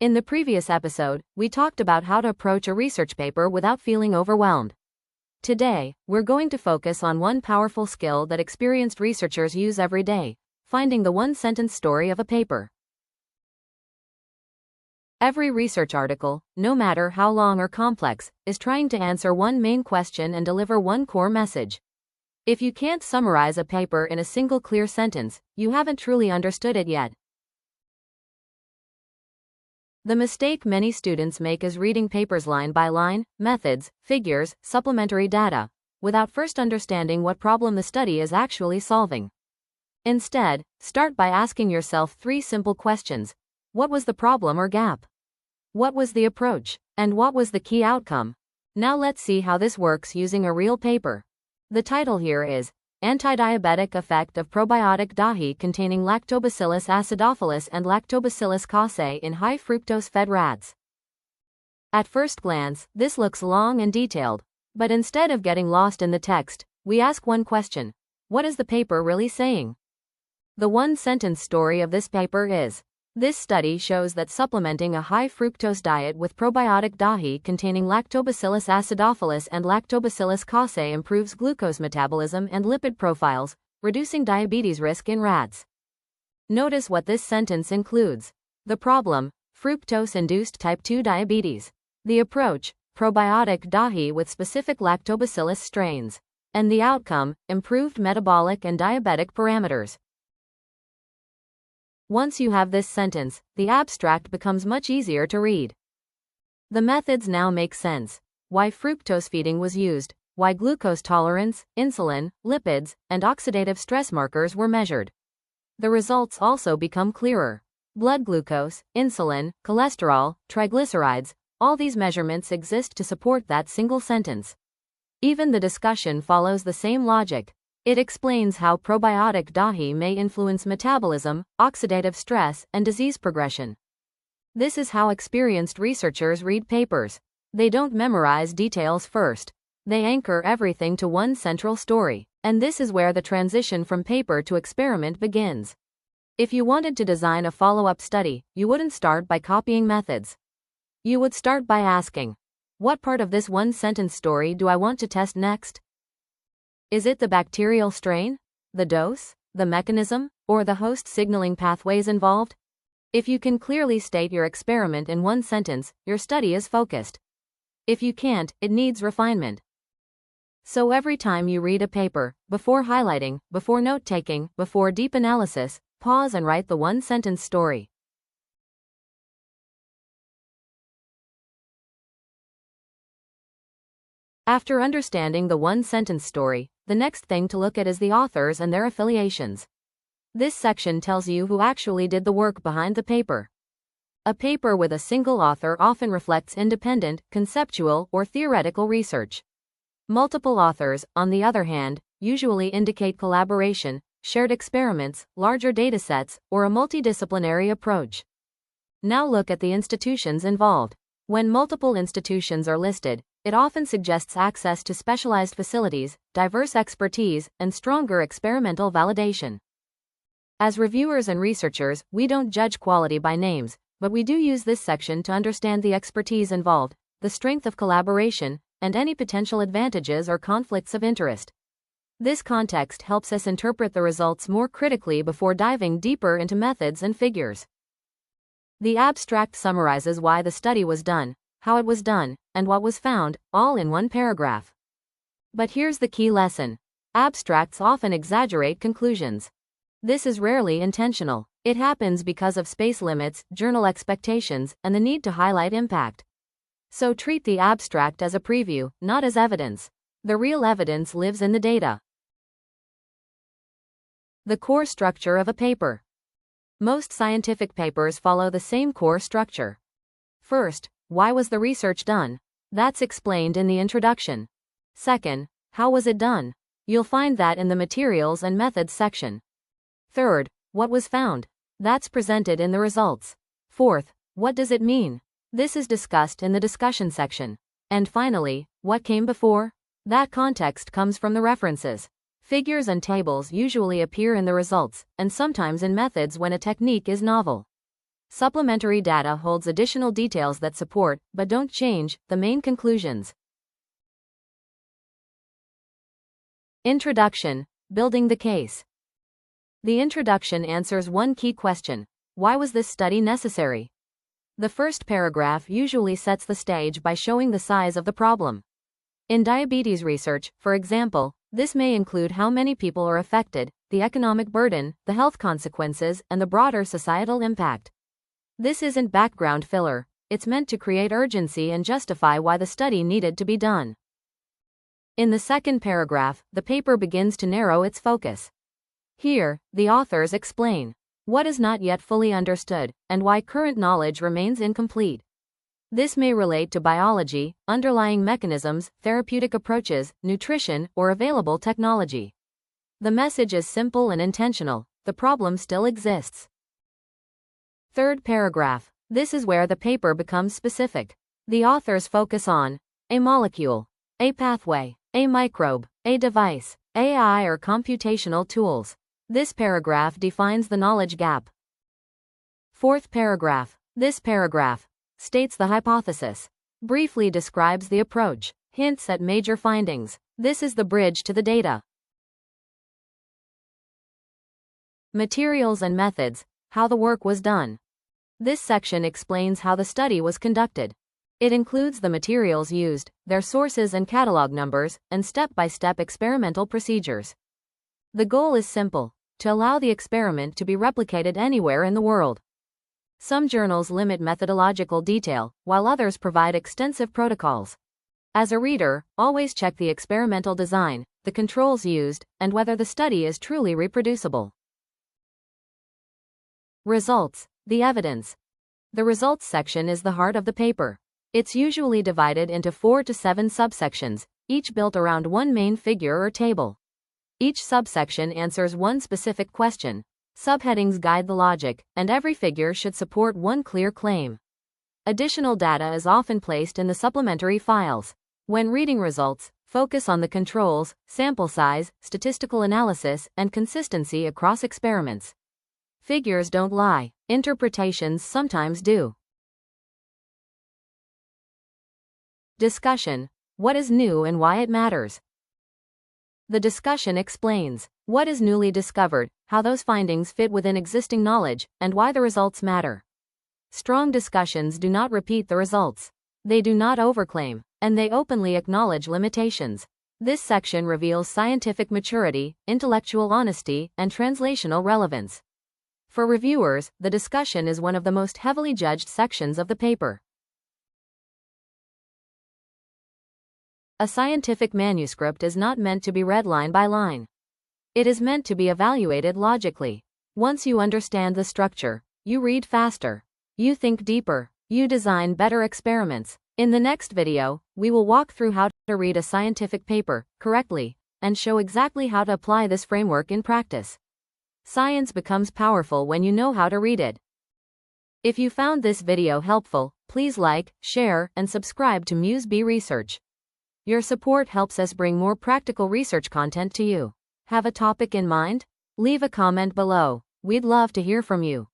In the previous episode, we talked about how to approach a research paper without feeling overwhelmed. Today, we're going to focus on one powerful skill that experienced researchers use every day: finding the one-sentence story of a paper. Every research article, no matter how long or complex, is trying to answer one main question and deliver one core message. If you can't summarize a paper in a single clear sentence, you haven't truly understood it yet. The mistake many students make is reading papers line by line, methods, figures, supplementary data, without first understanding what problem the study is actually solving. Instead, start by asking yourself 3 simple questions. What was the problem or gap? What was the approach? And what was the key outcome? Now let's see how this works using a real paper. The title here is Anti-Diabetic Effect of Probiotic Dahi Containing Lactobacillus acidophilus and Lactobacillus casei in High Fructose Fed Rats. At first glance, this looks long and detailed, but instead of getting lost in the text, we ask one question: what is the paper really saying? The one-sentence story of this paper is: this study shows that supplementing a high-fructose diet with probiotic dahi containing Lactobacillus acidophilus and Lactobacillus casei improves glucose metabolism and lipid profiles, reducing diabetes risk in rats. Notice what this sentence includes. The problem: fructose-induced type 2 diabetes. The approach: probiotic dahi with specific lactobacillus strains. And the outcome: improved metabolic and diabetic parameters. Once you have this sentence, the abstract becomes much easier to read. The methods now make sense: why fructose feeding was used, why glucose tolerance, insulin, lipids, and oxidative stress markers were measured. The results also become clearer. Blood glucose, insulin, cholesterol, triglycerides, all these measurements exist to support that single sentence. Even the discussion follows the same logic. It explains how probiotic dahi may influence metabolism, oxidative stress, and disease progression. This is how experienced researchers read papers. They don't memorize details first. They anchor everything to one central story. And this is where the transition from paper to experiment begins. If you wanted to design a follow-up study, you wouldn't start by copying methods. You would start by asking, what part of this one-sentence story do I want to test next? Is it the bacterial strain, the dose, the mechanism, or the host signaling pathways involved? If you can clearly state your experiment in one sentence, your study is focused. If you can't, it needs refinement. So every time you read a paper, before highlighting, before note-taking, before deep analysis, pause and write the one-sentence story. After understanding the one-sentence story, the next thing to look at is the authors and their affiliations. This section tells you who actually did the work behind the paper. A paper with a single author often reflects independent, conceptual, or theoretical research. Multiple authors, on the other hand, usually indicate collaboration, shared experiments, larger datasets, or a multidisciplinary approach. Now look at the institutions involved. When multiple institutions are listed, it often suggests access to specialized facilities, diverse expertise, and stronger experimental validation. As reviewers and researchers, we don't judge quality by names, but we do use this section to understand the expertise involved, the strength of collaboration, and any potential advantages or conflicts of interest. This context helps us interpret the results more critically before diving deeper into methods and figures. The abstract summarizes why the study was done, how it was done, and what was found, all in one paragraph. But here's the key lesson. Abstracts often exaggerate conclusions. This is rarely intentional. It happens because of space limits, journal expectations, and the need to highlight impact. So treat the abstract as a preview, not as evidence. The real evidence lives in the data. The core structure of a paper. Most scientific papers follow the same core structure. First, why was the research done? That's explained in the introduction. Second, how was it done? You'll find that in the materials and methods section. Third, what was found? That's presented in the results. Fourth, what does it mean? This is discussed in the discussion section. And finally, what came before? That context comes from the references. Figures and tables usually appear in the results, and sometimes in methods when a technique is novel. Supplementary data holds additional details that support, but don't change, the main conclusions. Introduction. Building the case. The introduction answers one key question: why was this study necessary? The first paragraph usually sets the stage by showing the size of the problem. In diabetes research, for example, this may include how many people are affected, the economic burden, the health consequences, and the broader societal impact. This isn't background filler, it's meant to create urgency and justify why the study needed to be done. In the second paragraph, the paper begins to narrow its focus. Here, the authors explain what is not yet fully understood, and why current knowledge remains incomplete. This may relate to biology, underlying mechanisms, therapeutic approaches, nutrition, or available technology. The message is simple and intentional: the problem still exists. Third paragraph. This is where the paper becomes specific. The authors focus on a molecule, a pathway, a microbe, a device, AI or computational tools. This paragraph defines the knowledge gap. Fourth paragraph. This paragraph states the hypothesis, briefly describes the approach, hints at major findings. This is the bridge to the data. Materials and methods, how the work was done. This section explains how the study was conducted. It includes the materials used, their sources and catalog numbers, and step-by-step experimental procedures. The goal is simple: to allow the experiment to be replicated anywhere in the world. Some journals limit methodological detail, while others provide extensive protocols. As a reader, always check the experimental design, the controls used, and whether the study is truly reproducible. Results. The evidence. The results section is the heart of the paper. It's usually divided into 4 to 7 subsections, each built around one main figure or table. Each subsection answers one specific question. Subheadings guide the logic, and every figure should support one clear claim. Additional data is often placed in the supplementary files. When reading results, focus on the controls, sample size, statistical analysis, and consistency across experiments. Figures don't lie, interpretations sometimes do. Discussion. What is new and why it matters? The discussion explains what is newly discovered, how those findings fit within existing knowledge, and why the results matter. Strong discussions do not repeat the results. They do not overclaim, and they openly acknowledge limitations. This section reveals scientific maturity, intellectual honesty, and translational relevance. For reviewers, the discussion is one of the most heavily judged sections of the paper. A scientific manuscript is not meant to be read line by line. It is meant to be evaluated logically. Once you understand the structure, you read faster. You think deeper. You design better experiments. In the next video, we will walk through how to read a scientific paper correctly, and show exactly how to apply this framework in practice. Science becomes powerful when you know how to read it. If you found this video helpful, please like, share, and subscribe to Muse B Research. Your support helps us bring more practical research content to you. Have a topic in mind? Leave a comment below. We'd love to hear from you.